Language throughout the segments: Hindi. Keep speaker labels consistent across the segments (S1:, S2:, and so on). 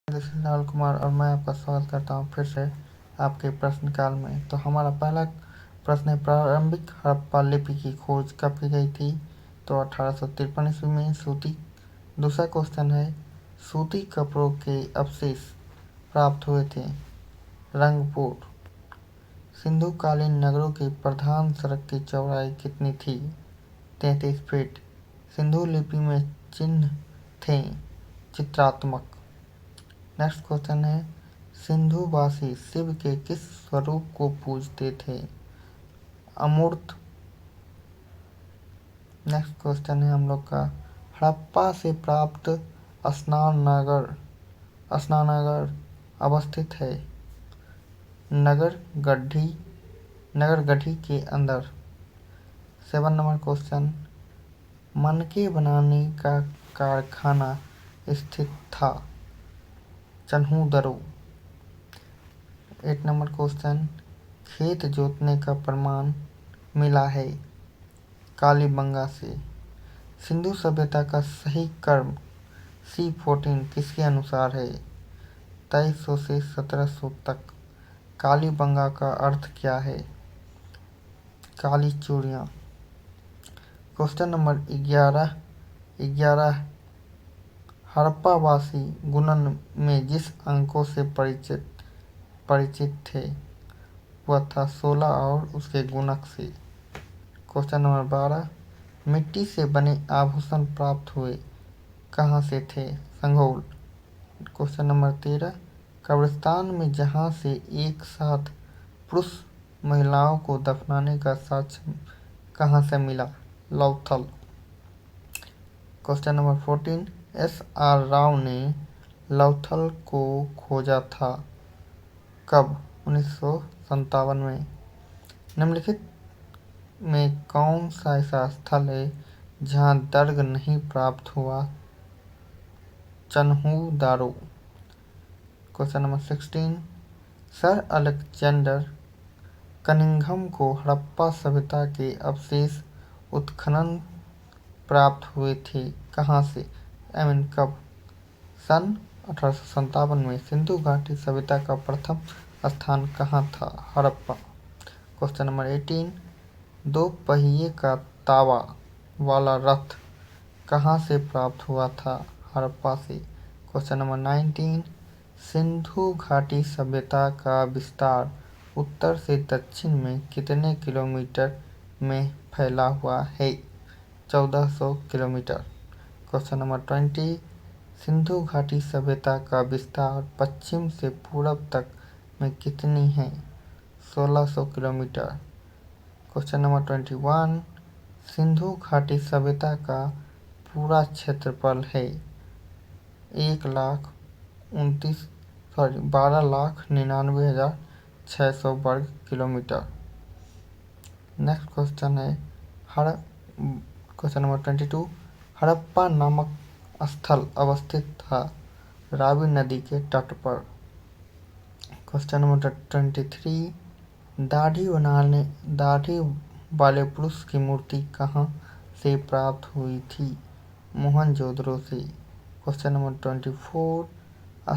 S1: दिस इज राहुल कुमार और मैं आपका स्वागत करता हूं फिर से आपके प्रश्न काल में। तो हमारा पहला प्रश्न है, प्रारंभिक हड़प्पा लिपि की खोज कब की गई थी? तो 1853 ईस्वी में सूती। दूसरा क्वेश्चन है, सूती कपड़ों के अवशेष प्राप्त हुए थे रंगपुर। सिंधु कालीन नगरों की प्रधान सड़क की चौड़ाई कितनी थी? 33 फीट। सिंधु लिपि में चिन्ह थे चित्रात्मक। नेक्स्ट क्वेश्चन है, सिंधुवासी शिव के किस स्वरूप को पूजते थे? अमूर्त। नेक्स्ट क्वेश्चन है हम लोग का, हड़प्पा से प्राप्त स्नानागार अवस्थित है नगरगढ़ी के अंदर। 7 नंबर क्वेश्चन, मनके बनाने का कारखाना स्थित था चन्हूदरो। 8 नंबर क्वेश्चन, खेत जोतने का प्रमाण मिला है कालीबंगा से। सिंधु सभ्यता का सही क्रम C14 किसके अनुसार है? 2300 से 1700 तक। कालीबंगा का अर्थ क्या है? काली चूड़ियाँ। क्वेश्चन नंबर 11 हड़प्पावासी गुणन में जिस अंकों से परिचित थे वह था 16 और उसके गुणक से। क्वेश्चन नंबर 12, मिट्टी से बने आभूषण प्राप्त हुए कहाँ से थे? संघौल। क्वेश्चन नंबर 13, कब्रिस्तान में जहाँ से एक साथ पुरुष महिलाओं को दफनाने का साक्ष्य कहाँ से मिला? लौथल। Question number 14, S.R. राव ने लौथल को खोजा था कब? 1957 में। निम्नलिखित में कौन सा ऐसा स्थल है जहाँ दर्ग नहीं प्राप्त हुआ? Chanhudaro. Question number 16, sir Alexander Cunningham को हड़प्पा सभ्यता के अवशेष उत्खनन प्राप्त हुए थे कहाँ से? कब? सन 1857 में। सिंधु घाटी सभ्यता का प्रथम स्थान कहाँ था? हड़प्पा। क्वेश्चन नंबर 18, 2 पहिए का तावा वाला रथ कहाँ से प्राप्त हुआ था? हड़प्पा से। क्वेश्चन नंबर 19, सिंधु घाटी सभ्यता का विस्तार उत्तर से दक्षिण में कितने किलोमीटर में फैला हुआ है? 1400 किलोमीटर। क्वेश्चन नंबर 20, सिंधु घाटी सभ्यता का विस्तार पश्चिम से पूरब तक में कितनी है? 1600 किलोमीटर। क्वेश्चन नंबर 21, सिंधु घाटी सभ्यता का पूरा क्षेत्रफल है 12,99,600 वर्ग किलोमीटर। नेक्स्ट क्वेश्चन है, क्वेश्चन नंबर 22, हड़प्पा नामक स्थल अवस्थित था रावी नदी के तट पर। क्वेश्चन नंबर 23, दाढ़ी वाले पुरुष की मूर्ति कहाँ से प्राप्त हुई थी? मोहनजोदड़ो से। क्वेश्चन नंबर 24,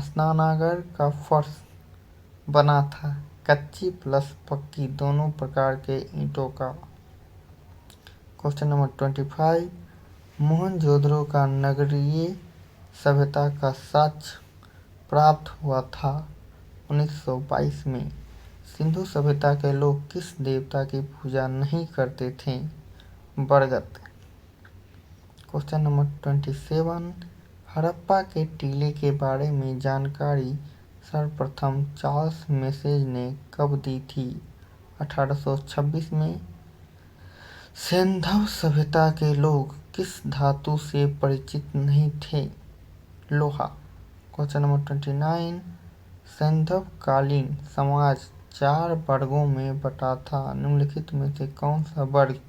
S1: स्नानागार का फर्श बना था कच्ची प्लस पक्की दोनों प्रकार के ईंटों का। क्वेश्चन नंबर 25, मोहनजोदड़ो का नगरीय सभ्यता का साक्ष्य प्राप्त हुआ था 1922 में। सिंधु सभ्यता के लोग किस देवता की पूजा नहीं करते थे? बरगद। क्वेश्चन नंबर 27, हड़प्पा के टीले के बारे में जानकारी सर्वप्रथम चार्ल्स मैसेज ने कब दी थी? 1826 में। सिंधु सभ्यता के लोग किस धातु से परिचित नहीं थे? लोहा। क्वेश्चन नंबर 29, सिंधु कालीन समाज 4 वर्गों में बटा था, निम्नलिखित में से कौन सा वर्ग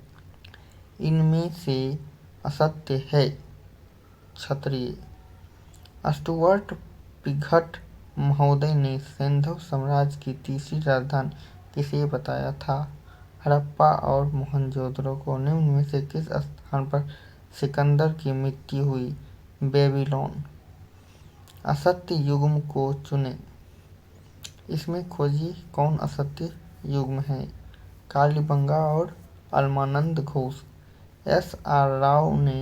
S1: इनमें से असत्य है? क्षत्रिय। स्टुअर्ट पिघट महोदय ने सिंधु साम्राज्य की तीसरी राजधानी किसे बताया था? हड़प्पा और मोहनजोदड़ो को निम्न में से किस स्थान पर सिकंदर की मृत्यु हुई? बेबीलोन। असत्य युग्म को चुनें। इसमें खोजिए कौन असत्य युग्म है। कालीबंगा और अलमानंद घोष। S.R. राव ने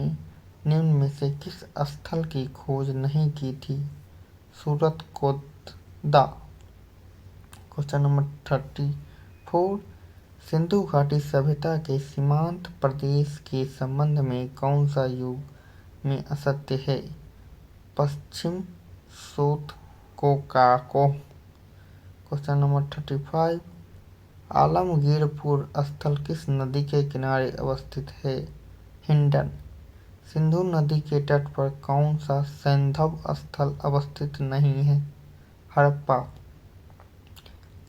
S1: निम्न में से किस स्थल की खोज नहीं की थी? सूरतकोदा। Question number 34। सिंधु घाटी सभ्यता के सीमांत प्रदेश के संबंध में कौन सा युग में असत्य है? पश्चिम सोतकोकाको। Question number 35। आलमगीरपुर स्थल किस नदी के किनारे अवस्थित है? हिंडन। सिंधु नदी के तट पर कौन सा सैंधव स्थल अवस्थित नहीं है? हड़प्पा।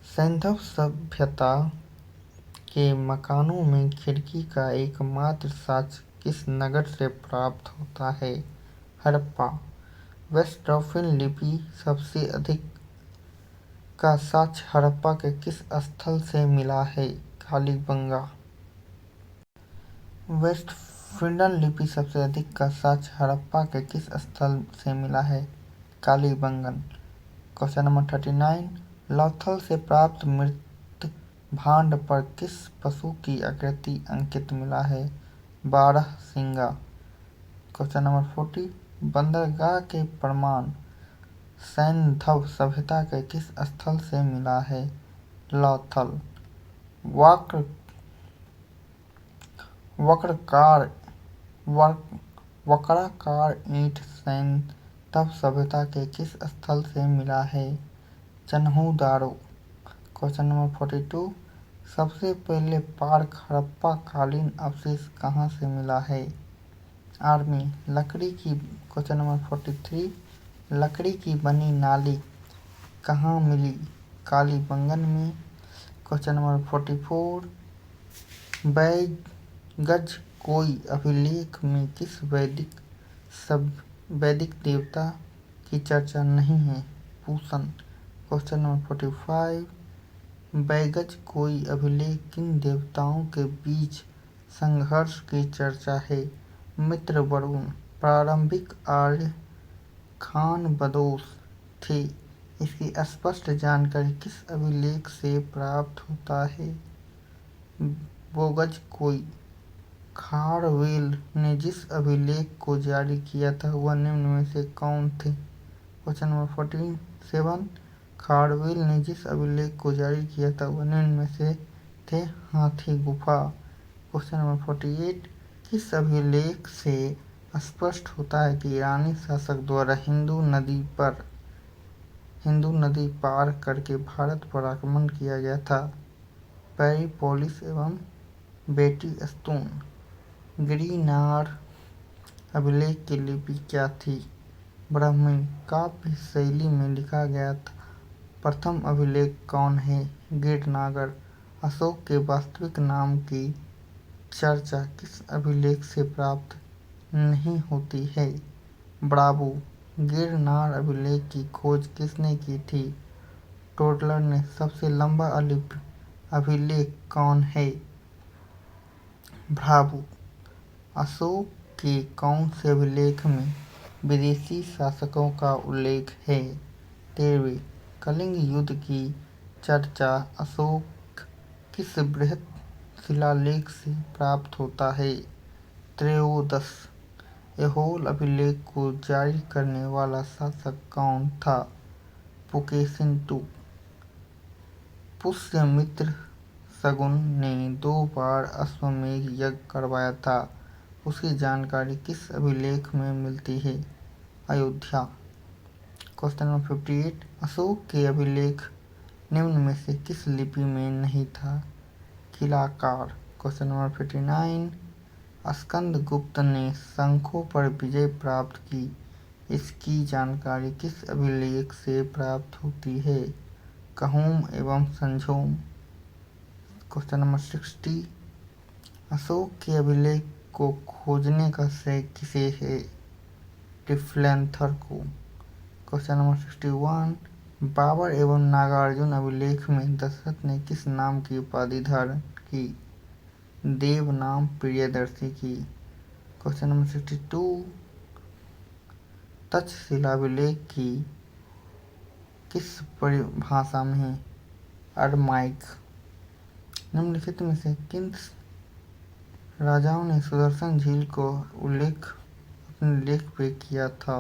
S1: सैंधव सभ्यता के मकानों में खिड़की का एकमात्र साक्ष्य किस नगर से प्राप्त होता है? हड़प्पा। वेस्ट डॉल्फिन लिपि सबसे अधिक का साक्ष्य हड़प्पा के किस स्थल से मिला है? कालीबंगा। वेस्ट फिंडन लिपि सबसे अधिक का साक्ष्य हड़प्पा के किस स्थल से मिला है? कालीबंगन। Question number 39। लौथल से प्राप्त मृत भांड पर किस पशु की आकृति अंकित मिला है? बारहसिंगा। Question number 40। बंदरगाह के प्रमाण सैंधव सभ्यता के किस स्थल से मिला है? लौथल। वक्राकार ईंट सैंधव सभ्यता के किस स्थल से मिला है? चन्हुदारो। Question number 42। सबसे पहले पार्क हड़प्पा कालीन अवशेष कहाँ से मिला है? आर्मी। लकड़ी की। Question number 43। लकड़ी की बनी नाली कहाँ मिली? कालीबंगन में। Question number 44। बैगज कोई अभिलेख में किस वैदिक देवता की चर्चा नहीं है? पूसन। Question number 45। बैगज कोई अभिलेख किन देवताओं के बीच संघर्ष की चर्चा है? मित्र वरुण। प्रारंभिक आर्य खानबदोश थे। इसकी स्पष्ट जानकारी किस अभिलेख से प्राप्त होता है? बोगज कोई। खारवेल ने जिस अभिलेख को जारी किया था वह निम्न में से कौन थे? Question number 47। खारवेल ने जिस अभिलेख को जारी किया था वह निम्न में से थे? हाथी गुफा। Question number 48। किस अभिलेख से स्पष्ट होता है कि ईरानी शासक द्वारा हिंदू नदी पार करके भारत पर आक्रमण किया गया था? पेरिपोलिस एवं बेटी स्तून। गिरिनार अभिलेख की लिपि क्या थी? ब्राह्मी। काव्य शैली में लिखा गया था। प्रथम अभिलेख कौन है? गिरनागर। अशोक के वास्तविक नाम की चर्चा किस अभिलेख से प्राप्त नहीं होती है? ब्रावो। गिरनार अभिलेख की खोज किसने की थी? टोडलर ने। सबसे लंबा अभिलेख कौन है? ब्रावो। अशोक के कौन से अभिलेख में विदेशी शासकों का उल्लेख है? 13वें। कलिंग युद्ध की चर्चा अशोक किस बृहत् शिलालेख से प्राप्त होता है? त्रयोदश। ऐहोल अभिलेख को जारी करने वाला शासक कौन था? पुकेसिंटू। पुष्यमित्र शकुन ने 2 बार अश्वमेध यज्ञ करवाया था। उसकी जानकारी किस अभिलेख में मिलती है? अयोध्या। Question number 58। अशोक के अभिलेख निम्न में से किस लिपि में नहीं था? किलाकार। Question number 59। स्कंदगुप्त ने शंखों पर विजय प्राप्त की। इसकी जानकारी किस अभिलेख से प्राप्त होती है? कहूम एवं संझोम। Question number 60। अशोक के अभिलेख को खोजने का श्रेय किसे है? टिफ्लेंथर को। Question number 61। बाबर एवं नागार्जुन अभिलेख में दशरथ ने किस नाम की उपाधि धारण की? देव नाम प्रियदर्शी की। Question number 62। तक्षशिला अभिलेख की किस परिभाषा में अरामाइक? निम्नलिखित में से किन राजाओं ने सुदर्शन झील को उल्लेख अपने लेख पे किया था?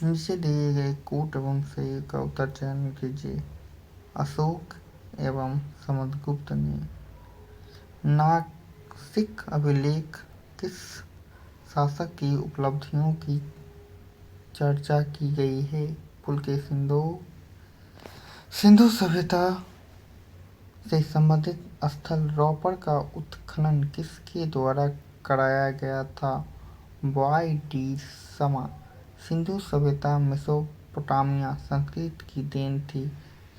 S1: नीचे दिए गए कूट एवं सही का उत्तर चयन कीजिए। अशोक एवं समुद्रगुप्त ने। नासिक अभिलेख किस शासक की उपलब्धियों की चर्चा की गई है? पुलकेशिन। सिंधु सभ्यता से संबंधित स्थल रोपड़ का उत्खनन किसके द्वारा कराया गया था? वाई डी समा। सिंधु सभ्यता मेसोपोटामिया संस्कृति की देन थी,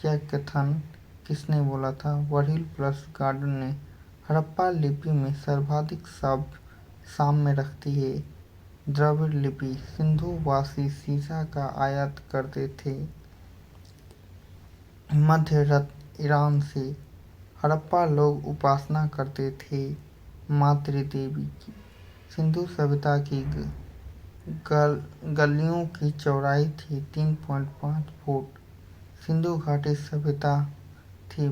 S1: यह कथन किसने बोला था? वर्हिल प्लस गार्डन ने। हड़प्पा लिपि में सर्वाधिक शब्द साम्य रखती है। द्रविड़ लिपि। सिंधुवासी शीशा का आयात करते थे मध्य ईरान से। हड़प्पा लोग उपासना करते थे मातृ देवी की। सिंधु सभ्यता की गलियों की चौड़ाई थी 3.5 फुट। सिंधु घाटी सभ्यता थी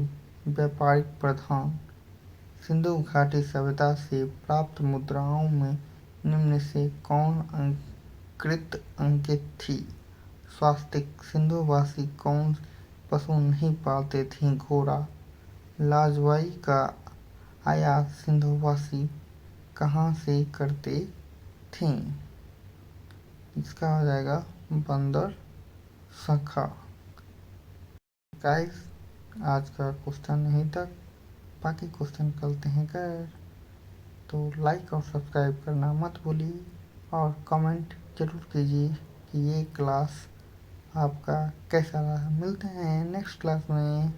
S1: व्यापारिक प्रधान। सिंधु घाटी सभ्यता से प्राप्त मुद्राओं में निम्न से कौन कृत अंकित थी? स्वास्तिक। सिंधुवासी कौन पशु नहीं पालते थे? घोड़ा। लाजवाई का आयात सिंधुवासी कहाँ से करते थे? इसका हो जाएगा बंदर शंखा। गाइस, आज का क्वेश्चन यहीं तक। बाकी क्वेश्चन करते हैं कर, तो लाइक और सब्सक्राइब करना मत भूलिए और कमेंट जरूर कीजिए कि ये क्लास आपका कैसा रहा। मिलते हैं नेक्स्ट क्लास में।